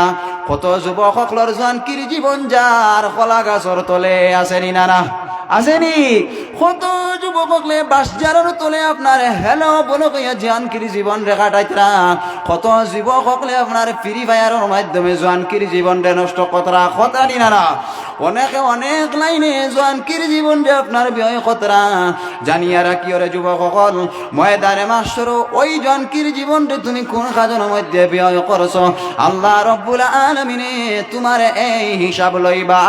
কত যুবক সকলের জওয়ানকির জীবন যার কলা গাছর তলে আসেনি না আসেনি। কত যুবক সকলে বাসজারের তলে আপনার হেলো বলো কইয়া জওয়ানকির জীবন রে কাটাইতরা। কত যুবক সকলে আপনার ফ্রি ফায়ারের মাধ্যমে জওয়ানকির জীবন রে নষ্ট কতরা না। অনেকে অনেক লাইনে জওয়ানকির জীবন রে আপনার ব্যয় কতরা জানিয়া রাখিও রে যুবক সকল। ময়দানে মাস্টার ওই জওয়ানকির জীবন রে তুমি কোন কাজের মধ্যে ব্যয় করছো আল্লাহ রব্বুল আলামিনে তোমার এই হিসাব লইবা।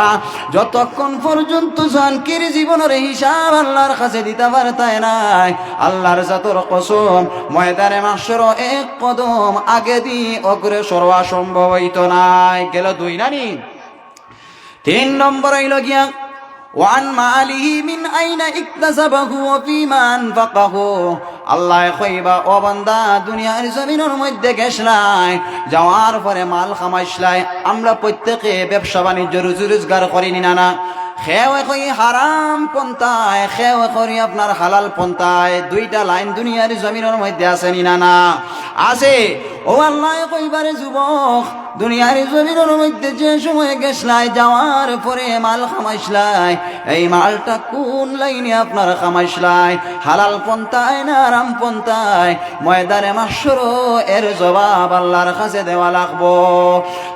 যতক্ষণ পর্যন্ত জওয়ানকির জীবনের হিসাব আল্লাহর কাছে দিতে পারতাই নাই, আল্লাহর জাতর কসম ময়দানে মাস্টার এক কদম আগে দি অগ্রসর হওয়া সম্ভব হইত নাই। গেল দুই নানি। 3 নম্বর হইল গিয়া ওয়ান মালিহি মিন আইনা ইকতাসাবাহু ওয়া ফিমা আনফাকাহু। আল্লাহ কইবা ও বান্দা দুনিয়ার জমিনের মধ্যে গেছলাই, যাওয়ার পরে মাল কামাইছলাই। আমরা প্রত্যেকে ব্যবসা বাণিজ্য রোজগার করিনি না। খেয়ে কই হারাম পন্থায়, খেয়ে করি আপনার হালাল পন্থায়। দুইটা লাইন দুনিয়ার জমিনের মধ্যে আসেনি না আছে। ও আল্লাহ কইবারে যুবক দুনিয়ার জমিনের মধ্যে যে সময় গেছলাই, যাওয়ার পরে মাল কামাইছলাই, এই মালটা কোন লাইনে আপনার কামাইছলাই? হালাল পন্থায় না আরাম পন্থায়? ময়দানে মাশর এর জবাব আল্লাহর কাছে দেওয়া লাগবো।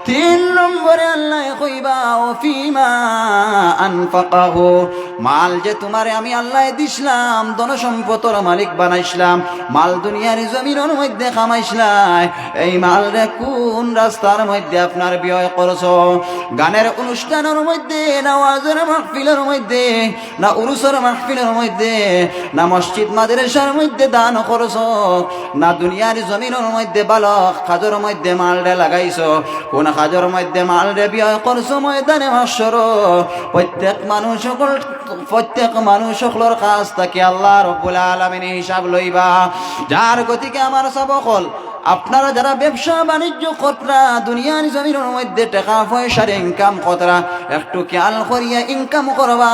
3 নম্বরে আল্লাহ কইবা ও ফিমা আনফাকাহু। মাল যে তোমারে আমি আল্লাহ দিছিলাম, ধন সম্পদের মালিক বানাইছিলাম, মাল দুনিয়ার জমিনের মধ্যে কামাইছলাই, এই মাল রে কোন রাস্তার মধ্যে আপনার ব্যয় করছো? গানের অনুষ্ঠানের মধ্যে, না ওয়াজের মাহফিলের মধ্যে, না উরুসের মাহফিলের মধ্যে, না মসজিদ মাদ্রাসার মধ্যে দান করছো, না দুনিয়ার জমিনের মধ্যে বালক কাজের মধ্যে মাল রে লাগাইছো? কোন কাজের মধ্যে মাল রে ব্যয় করছো? ময়দানে মাশর প্রত্যেক মানুষ সকলের কাছ থেকে আল্লাহ রব্বুল আলামিন হিসাব লইবা। যার গতিকে আমার সবকল আপনারা যারা ব্যবসা বাণিজ্য কতরা দুনিয়ার জমিনের মধ্যে টাকা পয়সার ইনকাম কতরা একটু খেয়াল করিয়া ইনকাম করবা।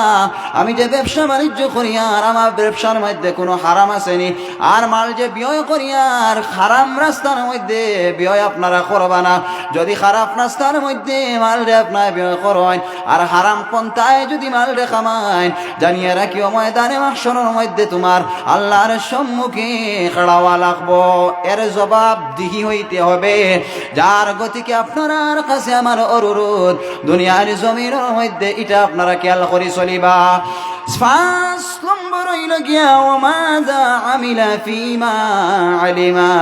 আমি যে ব্যবসা বাণিজ্য করি আর আমার ব্যবসার মধ্যে কোনো হারাম আসেনি, আর মাল যে ব্যয় করি আর হারাম রাস্তার মধ্যে ব্যয় আপনারা করবা না। যদি খারাপ রাস্তার মধ্যে মাল রে আপনার ব্যয় করেন আর হারাম পন্থায় যদি মাল রে কামায়, জানিয়ে রাখিও ময়দানে মাহশরের মধ্যে তোমার আল্লাহর সম্মুখে খাড়াওয়া লাগবো। এর জবাব দিহি হইতে হবে। যার গতিকে আপনার কাছে আমার অনুরোধ, দুনিয়ার জমিনের মধ্যে এটা আপনারা খেয়াল করে চলিবা। 5 নম্বর হইল গিয়া ওমাযা আমিলা ফিমা আলিমা।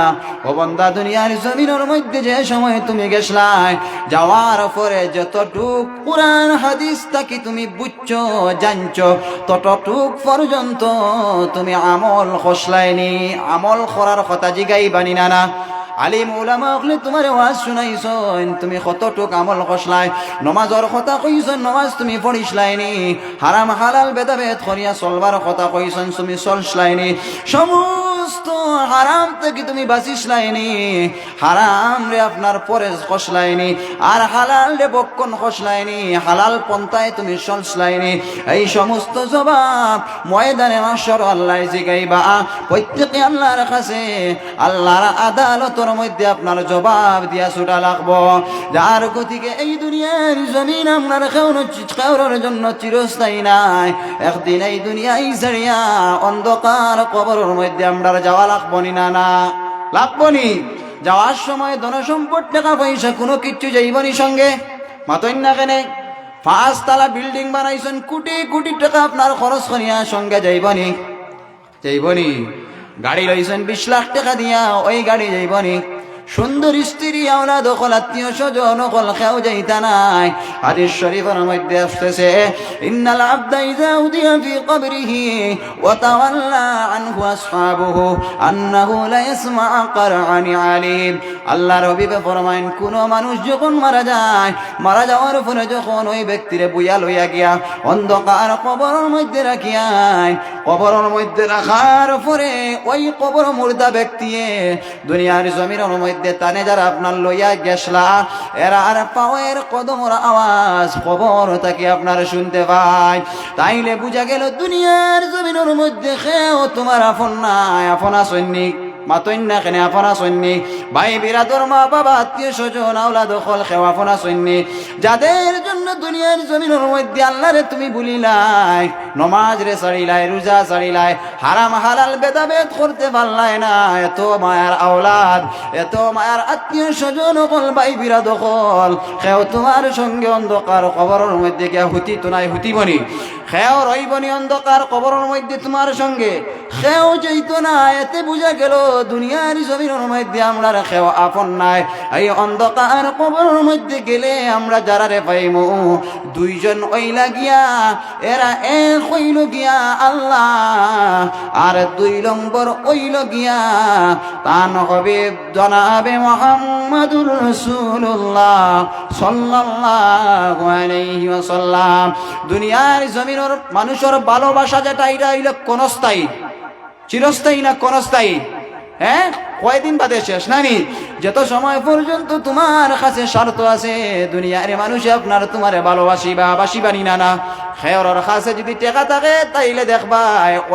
ও বান্দা দুনিয়ার জমিনের মধ্যে যে সময় তুমি গেছলাই, যাওয়ার পরে যতটুক কুরআন হাদিস তাকি তুমি বুঝছো জানছো, ততটুক পর্যন্ত তুমি আমল খসলাইনি। আমল করার কথা জিগাই বানি না। আলিম উলামা হলে তোমার ওয়াজ শুনাইছেন, তুমি কতটুক আমল করছলাই? নমাজের কথা কইছেন, নমাজ তুমি পড়িছলাইনি? হারাম হালাল ভেদাভেদ করিয়া চলবার কথা কইছেন, তুমি চলছলাইনি? সমস্ত হারাম থেকে তুমি বাঁচিছলাইনি? হারাম রে আপনার পরেজ খসলাইনি আর হালাল রে বক্ষণ খসলাইনি? হালাল পন্থায় তুমি চলছলাইনি? এই সমস্ত জবাব ময়দানে মাশর আল্লাহ জিগাইবা। প্রত্যেকে আল্লাহর কাছে আল্লাহর আদালতর মধ্যে আপনার জবাব দিয়া ছুটা লাগবো। যার গতিকে এই দুনিয়ার জমিন আপনার কাউর জন্য চিরস্থায়ী নাই। একদিন এই দুনিয়ায় ছাড়িয়া অন্ধকার কবরের মধ্যে আমরা আপনার যাওয়া লাগবনি না না লাগবনি যাওয়ার সময় ধনসম্পদ টাকা পয়সা কোনো কিচ্ছু যাইবনি সঙ্গে মাতইন না কেনে 5 তলা বিল্ডিং বানাইছেন কোটি কোটি টাকা আপনার খরচ করিয়া সঙ্গে যাইবনি গাড়ি লইছেন 20 লাখ টাকা দিয়া ওই গাড়ি যাইবনি সুন্দর স্ত্রী আওলাদ কল আত্মীয় স্বজন কল খেও যাইতা নাই হাদিস শরীফের মধ্যে আসতেছে ইন্নাল আবদা ইযা উদিয়া ফি কবরিহি ওয়া তাওয়াল্লা আনহু আসহাবুহু আন্নাহু লা ইয়াসমা'u কারআনি আলিম আল্লাহর হাবিব ফরমায়েন কোন মানুষ যখন মারা যায় মারা যাওয়ার পরে যখন ওই ব্যক্তিরে বুয়া লইয়া গিয়া অন্ধকার কবরের মধ্যে রাখিয়া কবরের মধ্যে রাখার পরে ওই কবর মুর্দা ব্যক্তিয়ে দুনিয়ার জমিনের মধ্যে তানে যারা আপনার লইয়া গেছলা এরা আর পাওয়ের কদমর আওয়াজ খবর তাকে আপনার শুনতে পায় তাইলে বুঝা গেল দুনিয়ার জমিনের মধ্যে কেউ তোমার আপন নাই আপন সৈনিক মাতইন না কেন আপনা সৈন্যি ভাই বিরাদর মা বাবা আত্মীয় স্বজন আওলাদ খল খেও আপনা সৈন্যি যাদের জন্য দুনিয়ার জমিনের মধ্যে আল্লাহরে তুমি ভুলিলাই নমাজ রে ছাড়িলাই রোজা ছাড়িলাই হারাম হালাল ভেদাভেদ করতে পারলাই না এত মায়ার আওলাদ এত মায়ার আত্মীয় স্বজন কল ভাই বিরাদ খল খেও তোমার সঙ্গে অন্ধকার কবরের মধ্যে গিয়া হুতি তো নাই হুতিবনি খেও রইবনি অন্ধকার কবরের মধ্যে তোমার সঙ্গে খেও যাইতো না এতে বুঝা গেল দুনিয়ার জমিনের মধ্যে আমরা খেও আপন নাই এই অন্ধকার কবরের মধ্যে গেলে আমরা যারা রে পাইমু দুইজন ওই লাগিয়া এরা এক হইল গিয়া আল্লাহ আর 2 নম্বর ওইল গিয়া তান হবে জনাবে মুহাম্মদুর রাসূলুল্লাহ সাল্লাল্লাহু আলাইহি ওয়াসাল্লাম দুনিয়ার জমিনের মানুষের ভালোবাসা যেটা এটা হইল ক্ষণস্থায়ী চিরস্থায়ী না ক্ষণস্থায়ী হ্যাঁ কয়দিন বাদে শেষ নানি যত সময় পর্যন্ত তোমার কাছে স্বার্থ আছে দুনিয়ার মানুষ আপনার তোমারে বাসিবানি না না খেয়রের কাছে যদি টাকা থাকে তাইলে দেখবা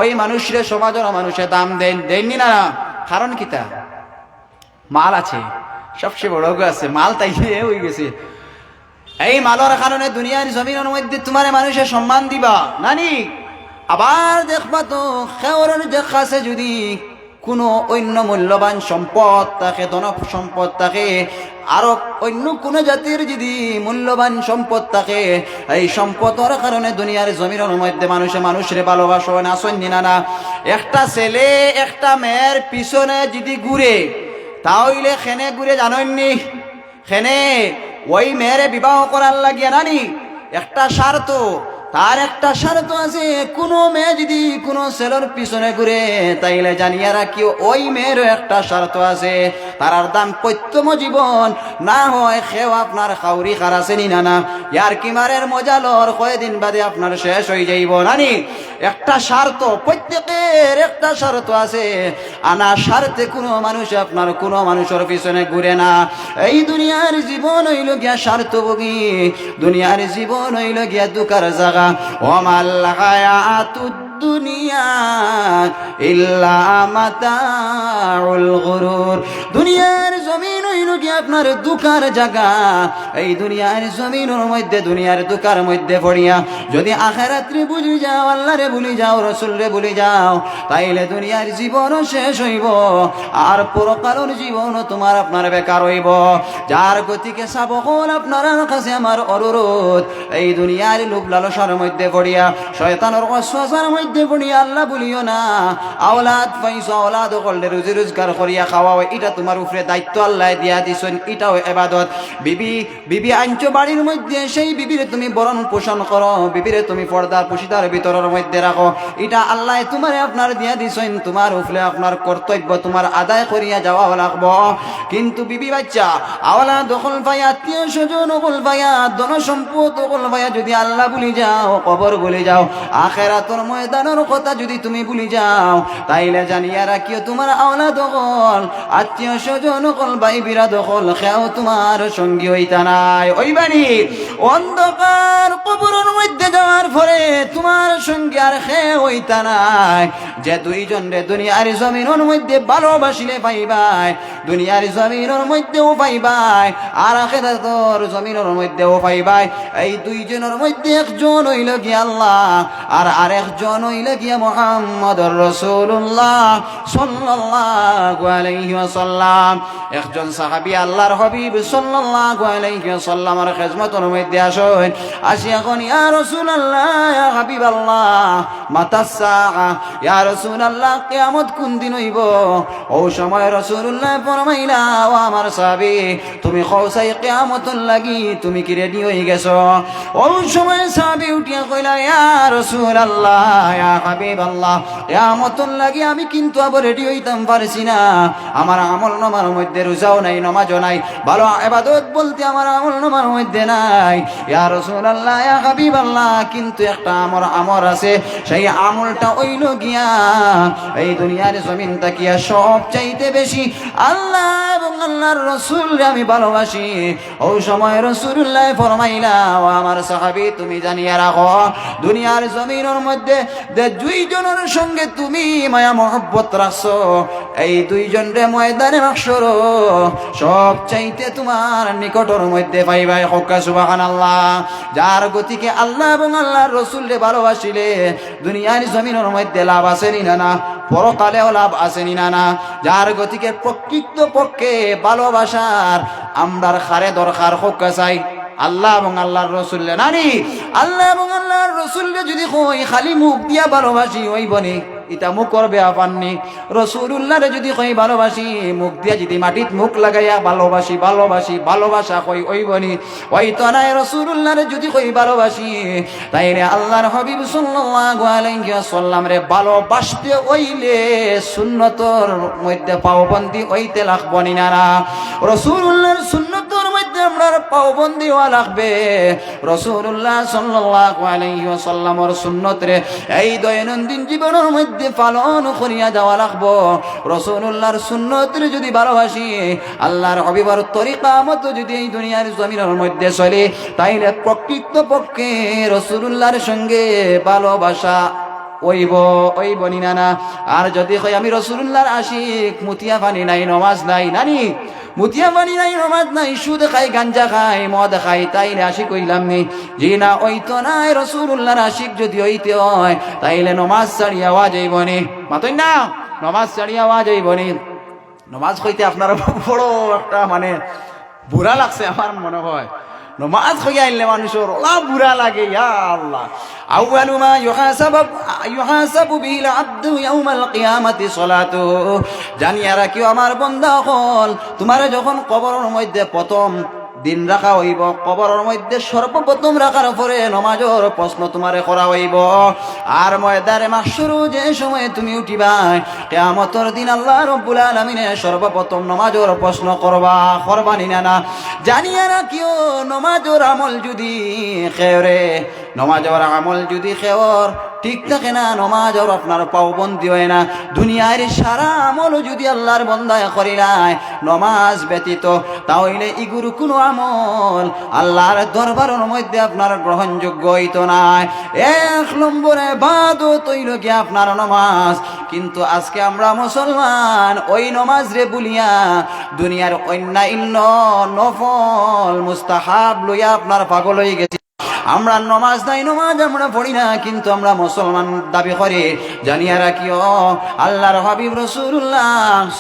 ওই মানুষের সমাজের মানুষে দাম দেননি না কারণ কিতা মাল আছে সবচেয়ে বড় আছে মাল তাইলে হয়ে গেছে এই মালের কারণে দুনিয়ার জমিনের মধ্যে তোমার মানুষের সম্মান দিবা নানি আবার দেখবা তো খেয়রের যে কাছে যদি কোনো অন্য মূল্যবান সম্পদ থাকে ধন সম্পদ থাকে আরো অন্য কোনো জাতির যদি মূল্যবান সম্পদ থাকে এই সম্পদের কারণে দুনিয়ার জমিনের মধ্যে মানুষের ভালোবাসা না সন্নি না একটা ছেলে একটা মেয়ের পিছনে যদি ঘুরে তাহলে খেনে ঘুরে জানেননি খেনে ওই মেয়েরে বিবাহ করার লাগিয়া নানি একটা স্বার্থ তার একটা স্বার্থ আছে কোনো মেয়ে যদি কোনো ছেলের পিছনে ঘুরে তাইলে জানিয়া রাখি ওই মেয়েরও একটা স্বার্থ আছে তার দাম্পত্যম জীবন না হয় খেও আপনার খাউরি খারাসেনি না ইয়ার কিমারের মজা লর কয়েকদিন বাদে আপনার শেষ হয়ে যাইব নানি একটা স্বার্থ প্রত্যেকের একটা স্বার্থ আছে আনা স্বার্থে কোনো মানুষ আপনার কোনো মানুষের পিছনে ঘুরে না এই দুনিয়ার জীবন হইল গিয়া স্বার্থভোগী দুনিয়ার জীবন হইল গিয়া দুঃখের জায়গা ওমাল হায়াতুদ দুনিয়া ইল্লা মাতাউল গুরুর দুনিয়ার জমিন হইল কি আপনার দুঃখের জায়গা এই দুনিয়ার জমিনের মধ্যে দুনিয়ার দুঃখের মধ্যে পড়িয়া যদি আখিরাতে ভুলি যাও আল্লাহরে ভুলি যাও রাসূলরে ভুলি যাও তাইলে দুনিয়ার জীবন শেষ হইব আর পরকালের জীবন তোমার আপনার বেকার হইব যার গতিকে সাবকল আপনার কাছে আমার অনুরোধ এই দুনিয়ার লোভ লালসার মধ্যে পড়িয়া শয়তানের ওয়াসওয়াসার মধ্যে পড়িয়া আল্লাহ বলিও না আওলাদ পাইছো আওলাদ করলে রুজি রোজগার করিয়া খাওয়াও এটা তোমার উপরে দায়িত্ব আল্লাহ দিয়া দিছেন এটাও ইবাদত বিবি আনছো বাড়ির মধ্যে সেই বিবিরে তুমি বরণ পোষণ করো বিবিরে তুমি পর্দার পুশিদার ভিতরের মধ্যে রাখো এটা আল্লাহ তোমারে আপনার দিয়া দিছেন তোমার উপরে আপনার কর্তব্য তোমার আদায় করিয়া যাওয়া লাগবো কিন্তু বিবি বাচ্চা আওলাদ দখল পাই আত্মীয় স্বজন দখল পাইয়া ধন সম্পদ দখল পাইয়া যদি আল্লাহ ভুলি যাও কবর ভুলি যাও আখিরাতের ময়দানের কথা যদি তুমি ভুলি যাও তাইলে জানিয়া রাখিও তোমার আওলাদ দখল আত্মীয় স্বজন দখল ভাই কইরা দখল খেও তোমার সঙ্গী হইতা নাই ওইবানি অন্ধকার কবরের মধ্যে যাওয়ার পরে তোমার সঙ্গী আর খে হইতা নাই যে দুইজন রে দুনিয়ার জমিনের মধ্যে ভালোবাসিলে পাইবাই দুনিয়ার জমিনের মধ্যেও পাইবাই আর আখিরাতের জমিনের মধ্যেও পাইবাই এই দুইজনের মধ্যে একজন হইল গিয়া আল্লাহ আর আরেকজন হইল গিয়া মুহাম্মদুর রাসূলুল্লাহ সাল্লাল্লাহু আলাইহি ওয়াসাল্লাম একজন সাহাবী আল্লাহর হাবিব সাল্লাল্লাহু আলাইহি ওয়াসাল্লামের খিদমতের মধ্যে আসেন আসিয়া কোন ইয়া রাসূলুল্লাহ ইয়া হাবিবাল্লাহ মাতাস সাআ ইয়া রাসূলুল্লাহ কিয়ামত কোন দিন হইব ও সময় রাসূলুল্লাহ ফরমাইলা ও আমার সাহাবী তুমি কওসাই কিয়ামতুল লাগি তুমি কি রেডি হয়ে গেছো ওই সময় সাহাবী উঠিয়া কইলা ইয়া রাসূলুল্লাহ ইয়া হাবিবাল্লাহ কিয়ামতুল লাগি আমি কিন্তু আবার রেডি হইতাম পারছি না আমার আমল নামার মধ্যে রোজাও নাই নামাজও নাই ভালো ইবাদত বলতে আমার আমল নামার মধ্যে নাই ইয়া রাসূলুল্লাহ ইয়া হাবিবাল্লাহ কিন্তু একটা আমর আছে সেই আমলটা হইল গিয়া এই দুনিয়ার জমিন তাকিয়া সব চাইতে বেশি আল্লাহ এবং আল্লাহর রাসূল আমি ভালোবাসি ওই সময় রাসূলুল্লাহ ফরমাইলা ও আমার সাহাবী তুমি জানিয়া রাখো দুনিয়ার জমিনের মধ্যে যে দুইজনের সঙ্গে তুমি মায়া মহব্বত রাখছো এই দুইজন রে ময়দানে মাহশর সব চাইতে তোমার নিকটর মধ্যে পাইবাই হক্কা সুবহানাল্লাহ যার গতিকে আল্লাহ এবং আল্লাহর রাসূল রে ভালোবাসিলে দুনিয়ার জমিনের মধ্যে লাভ আসেনি না পরকালেও লাভ আসেনি না যার গতিকে প্রকৃত পক্ষে ভালোবাসার আমরার খারে দরকার হক্কা চাই আল্লাহ এবং আল্লাহর রাসূল নানি আল্লাহ এবং আল্লাহর রাসূল যদি কই খালি মুখ দিয়া ভালোবাসি হইবনি এটা মুখ করবে আপাননি রাসূলুল্লাহ রে যদি কই ভালোবাসি মুখ দিয়া যদি মাটিত মুখ লাগাইয়া ভালোবাসি ভালোবাসা কই হইবনি ওই তো নাই রাসূলুল্লাহ রে যদি কই ভালোবাসি তাইলে আল্লাহর হাবিব সাল্লাল্লাহু আলাইহি ওয়াসাল্লাম রে ভালোবাসতে হইলে সুন্নতর মধ্যে পাওবন্দি হইতে লাগবনি না রাসূলুল্লাহর সুন্নতর মধ্যে আমরা পাওবন্দি হওয়া লাগবে রাসূলুল্লাহ সাল্লাল্লাহু আলাইহি ওয়াসাল্লামের সুন্নত রে এই দৈনন্দিন জীবনের মধ্যে পালন করিয়া যাওয়া লাগবো রাসূলুল্লাহর সুন্নত রে যদি ভালোবাসি আল্লাহর হাবিবের তরিকা মতো যদি এই দুনিয়ার জমিনের মধ্যে চলে তাইলে প্রকৃত পক্ষে রাসূলুল্লাহর সঙ্গে ভালোবাসা ওইব না আর যদি কই আমি রাসূলুল্লাহর আশিক মুতিয়া পানি নাই নামাজ নাই নানি মুতিয়া পানি নাই নামাজ নাই সুদ খাই গাঞ্জা খাই মদ খাই তাইলে আশিক হইলাম নি জি না ওই তো নাই রাসূলুল্লাহর আশিক যদি হইতে হয় তাইলে নামাজ ছাড়িয়া ওয়া যাইবনি মাতই না নামাজ ছাড়িয়া ওয়া যাইবনি নামাজ কইতে আপনারা বড় একটা মানে বুড়া লাগছে আমার মনে হয় নামাজ হইয়া আইলে মানুষের ওলা বুড়া লাগে ইয়া আল্লাহ আউয়ালু মা ইউহাসাবু বিল আবদু ইয়াউমাল কিয়ামাতি সালাতুহু জানিয়া রাখিও আমার বান্দা হল তোমার যখন কবরের মধ্যে প্রথম দিন রাখা হইব কবরের মধ্যে সর্বপ্রথম রাখার পরে নামাজের প্রশ্ন তোমারে করা হইব আর ময়দানে মাহশর যে সময় তুমি উঠিবা কিয়ামতের দিন আল্লাহ রাব্বুল আলামিন সর্বপ্রথম নামাজের প্রশ্ন করবানি না জানিয়া রাখিও নামাজের আমল যদি খেরে নামাজের আমল যদি খেওর ঠিক থাকে না নামাজের আপনার পাওবন্দি হয় না দুনিয়ার সারা আমল যদি আল্লাহর বান্দায় করে নাই নামাজ ব্যতীত তাহলে ইগুর কোনো আমল আল্লাহর দরবারের মধ্যে আপনার গ্রহণযোগ্য হইতো না এক নম্বরে ইবাদত হইল কি আপনার নামাজ কিন্তু আজকে আমরা মুসলমান ওই নামাজ রে বলিয়া দুনিয়ার অন্যান্য নফল মুস্তাহাব লইয়া আপনার পাগল হয়ে গেছে আমরা নামাজ নাই নামাজ আমরা পড়ি না কিন্তু আমরা মুসলমান দাবি করি জানিয়া রাখিও আল্লাহর হাবিব রাসূলুল্লাহ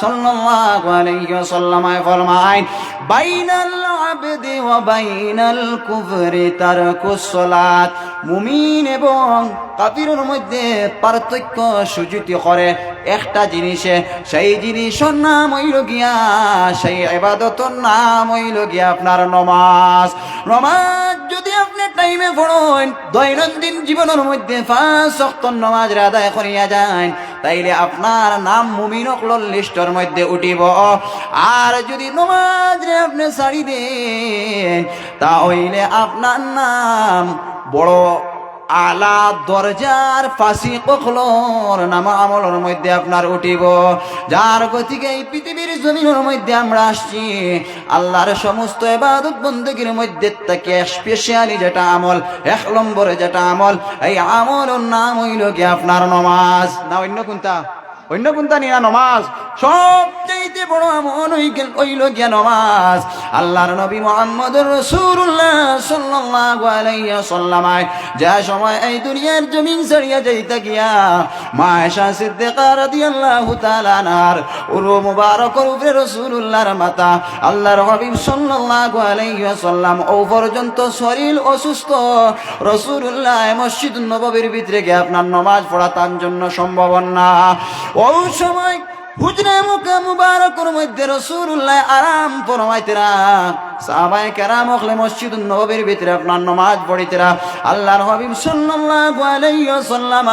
সাল্লাল্লাহু আলাইহি ওয়াসাল্লাম ফরমায় বাইনাল আবদি ওয়া বাইনাল কুফরি তারকুস সালাত মুমিন এবং কাফিরের মধ্যে পার্থক্য সুযুক্তি করে একটা জিনিসে সেই জিনিসের নাম হইল গিয়া সেই ইবাদতের নাম হইল গিয়া আপনার নামাজ নামাজ যদি আপনি টাইমে পড়েন দৈনন্দিন জীবনের মধ্যে 5 ওয়াক্ত নামাজ আদায় করিয়া যান তাইলে আপনার নাম মুমিন হকল লিস্টের মধ্যে উঠিব আর যদি নামাজ রে আপনি ছাড়ি দেন তাহলে আপনার নাম বড় আলা দরজার ফাসিক হলর নাম আমলের মধ্যে আপনার উঠিব। যার গতিকে এই পৃথিবীর জমিনের মধ্যে আমরা আসছি আল্লাহর সমস্ত ইবাদত বন্দেগীর মধ্যে থেকে স্পেশালি যেটা আমল, এক নম্বরে যেটা আমল, এই আমলের নাম হইল কি আপনার নমাজ। না অন্য কোনটা? অন্য কোনটা নিয়ে নমাজ। সবচেয়ে বড় আমল হইল গিয়া নমাজ। আল্লাহর নবী মুহাম্মদুর রাসূলুল্লাহ সাল্লাল্লাহু আলাইহি ওয়াসাল্লাম যে সময় এই দুনিয়ার জমিন ছাড়িয়া যাইতা গিয়া মা আয়েশা সিদ্দিকা রাদিয়াল্লাহু তাআলা আনহার উরু মুবারকের উপরে রাসূলুল্লাহর মাথা, আল্লাহর হাবিব সাল্লাল্লাহু আলাইহি ওয়াসাল্লাম ও পর্যন্ত শরীর অসুস্থ, রাসূলুল্লাহ মসজিদ নববীর ভিতরে গিয়ে আপনার নামাজ পড়াতার জন্য সম্ভব না। ওই সময় হুজরা মুবারকের মধ্যে রাসূলুল্লাহ আরাম ফরমাইতেরা, সাহাবায়ে কেরাম হলে মসজিদুন নববীর ভিতরে আপনার নামাজ পড়িতেরা। আল্লাহর হাবিব সাল্লাল্লাহু আলাইহি ওয়াসাল্লাম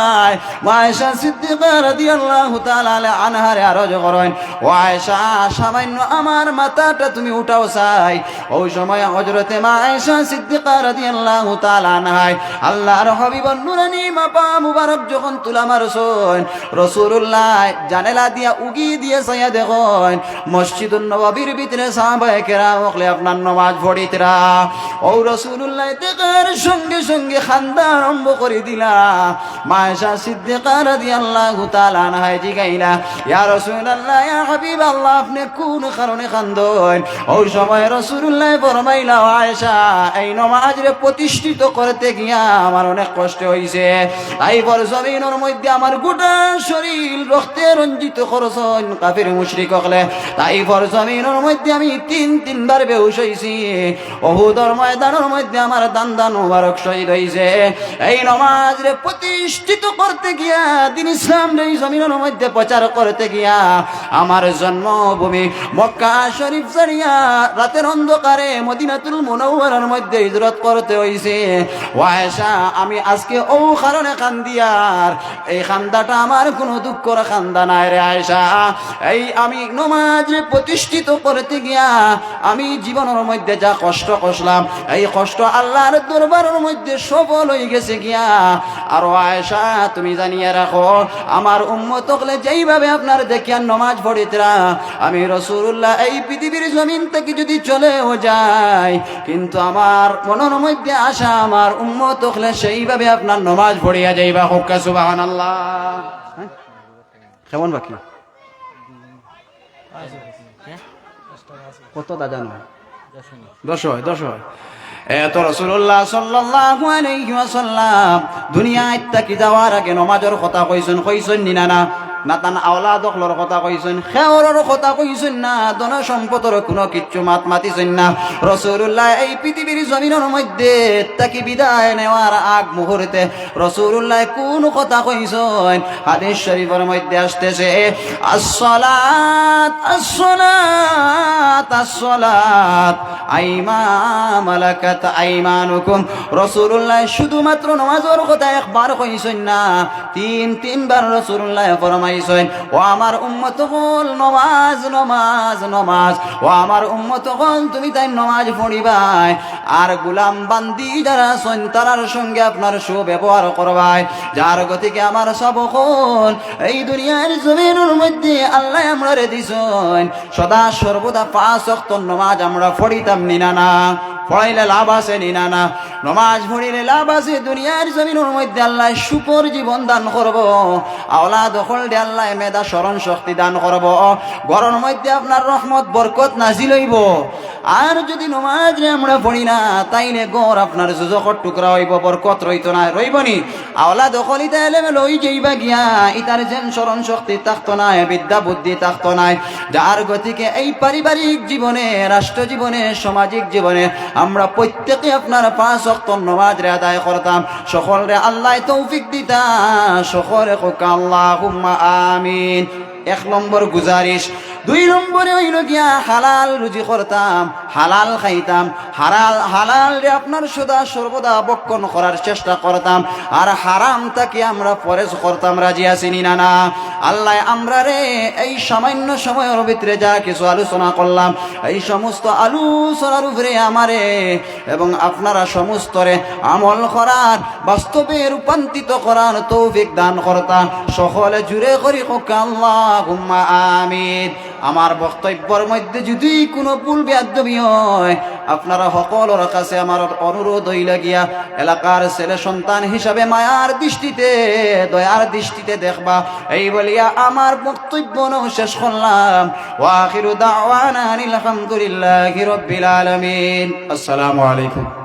আয়েশা সিদ্দিকা রাদিয়াল্লাহু তাআলা আনহার আরজ করেন, ও আয়েশা সামান্য আমার মাথাটা তুমি উঠাও চাই। ওই সময় হযরতে মা আয়েশা সিদ্দিকা রাদিয়াল্লাহু তাআলা আনহা আল্লাহর হাবিবের নুরানি মাথা মুবারক যখন তুলা মারছেন, রাসূলুল্লাহ জানালা দিয়া উগি দিয়ে ছায়া দেখেন মসজিদুন নববীর ভিতরে সাহাবায়ে কেরাম হলে আপনার নামাজ পড়িতেরা। ও রাসূলুল্লাহ দেখার সঙ্গে সঙ্গে খান্দা আরম্ভ করে দিলা। মা আয়েশা সিদ্দিকা রাদিয়াল্লাহু তাআলা আনহা জিগাইলা, ইয়া রাসূলুল্লাহ ইয়া হাবিবাল্লাহ আপনি কোন কারণে কান্দেন? ওই সময় রাসূলুল্লাহ ফরমাইলা, আয়েশা এই নামাজরে প্রতিষ্ঠিত করতে গিয়া আমার অনেক কষ্ট হইছে, তাই পর জমিনের মধ্যে আমার গোটা শরীর রক্তে রঞ্জিত করছেন কাফির মুশরিক হলে, তাই পর জমিনের মধ্যে আমি তিনবার বেহুশ হইছি। উহুদের ময়দানের মধ্যে আমার দান মুবারক শহীদ হইছে। এই নামাজরে প্রতিষ্ঠিত করতে গিয়া দিন ইসলাম এই জমিনের মধ্যে প্রচার করতে গিয়া আমার জন্মভূমি মক্কা শরীফ ছাড়িয়া রাতের অন্ধকারে মদিনাতুল মুনাওয়ারার মধ্যে হিজরত করতে হইছে। ও আয়েশা আমি আজকে ও কারণে কান্দিয়ার, এই কান্দাটা আমার কোনো দুঃখের কান্দা নাই রে আয়েশা। এই আমি নামাজরে প্রতিষ্ঠিত করতে গিয়া আমি জীবনের মধ্যে যা কষ্ট করলাম, এই কষ্ট আল্লাহর দরবারের মধ্যে সফল হয়ে গেছে গিয়া। আর আয়েশা তুমি জানিয়ে রাখো আমার উম্মত হলে যেইভাবে আপনার দেখিয়া নামাজ পড়িতরা, আমি রাসূলুল্লাহ এই পৃথিবীর জমিন থেকে যদি চলেও যাই কিন্তু আমার মনের মধ্যে আশা আমার উম্মত হলে সেইভাবে আপনার নামাজ পড়িয়া যাইবা। হোক সুবহানাল্লাহ। কেমন বাকি কত দা জানো? 10 হয়। এত রাসূলুল্লাহ সাল্লাল্লাহু আলাইহি ওয়াসাল্লাম দুনিয়ায় থাকি যাওয়ার আগে নামাজের কথা কইছেন নিনা না? নাতান আওলাদ হলর কথা কইছেন, খেওরের কথা কইছেন না, ধন সম্পদের কোনো কিচ্ছু মাতিছেন না। রাসূলুল্লাহ এই পৃথিবীর জমিনের মধ্যে তাকে বিদায় নেওয়ার আগ মুহূর্তে রাসূলুল্লাহ কোন কথা কইছেন? হাদিস শরীফের মধ্যে আসতেছে, আসসালাত আসসালাত আসসালাত আইমা মালাকাত আইমানুকুম। রাসূলুল্লাহ শুধুমাত্র নামাজের কথা একবার কইছেন না, তিনবার রাসূলুল্লাহ ফরমাইছেন, ও আমার উম্মত হল নামাজ নামাজ নামাজ, ও আমার উম্মত হল তুমি তাই নামাজ পড়িবাই, আর গোলাম বান্দি যারা আছেন তারার সঙ্গে আপনার সুব্যবহার করবাই। যার গতিকে আমার সব হল এই দুনিয়ার জমিনের মধ্যে আল্লাহ আমরা দিছেন সদা সর্বদা 5 ওয়াক্ত নামাজ আমরা পড়িতাম নিনা না? পড়াইলে লাভ আছে নিনা না? নামাজ পড়িলে লাভ আছে। দুনিয়ার জমিনের মধ্যে আল্লাহ সুপর জীবন দান করব, আওলাদ হল আল্লাহ মেধা স্মরণ শক্তি দান করব, ঘরের মধ্যে আপনার রহমত বরকত নাজিল হইব। আর যদি নামাজ আমরা পড়ি না তাইলে ঘর আপনার যুজকর টুকরা হইব, বরকত রইতো না, রইবনি। আওলাদ হলিতা এলেমে লই যাইবা গিয়া ইতার যেন স্মরণ শক্তি থাকতো না, বিদ্যা বুদ্ধি থাকতো না। যার গতিকে এই পারিবারিক জীবনে, রাষ্ট্র জীবনে, সামাজিক জীবনে আমরা প্রত্যেকে আপনার 5 ওয়াক্ত নামাজ আদায় করতাম। সকলরে আল্লাহ তৌফিক দিতা, সকলে কোকা আল্লাহুম্মা আমিন। 1 নম্বর গুজারিশ, দুই নম্বরে হইল গিয়া হালাল রুজি করতাম, হালাল খাইতাম, হালাল রে আপনার সদা সর্বদা বক্ষণ করার চেষ্টা করতাম, আর হারাম তাকে আমরা পরেজ করতাম। রাজি আসিনি না না? আল্লাহ আমরা রে এই সামান্য সময়ের ভিতরে যা কিছু আলোচনা করলাম, এই সমস্ত আলোচনার উপরে আমারে এবং আপনারা সমস্ত রে আমল করার, বাস্তবে রূপান্তরিত করার তৌফিক দান করতা। সকলে জুড়ে করি আল্লাহুম্মা আমিন। আমার বক্তব্যের মধ্যে যদি কোনো ভুল বেয়াদবি হয়, আপনারা সকলের কাছে আমার অনুরোধ হইল গিয়া এলাকার ছেলে সন্তান হিসাবে মায়ার দৃষ্টিতে, দয়ার দৃষ্টিতে দেখবা। এই বলিয়া আমার বক্তব্য শেষ করলাম। ওয়া আখিরু দাওয়ানা আলহামদুলিল্লাহি রাব্বিল আলামিন। আসসালামু আলাইকুম।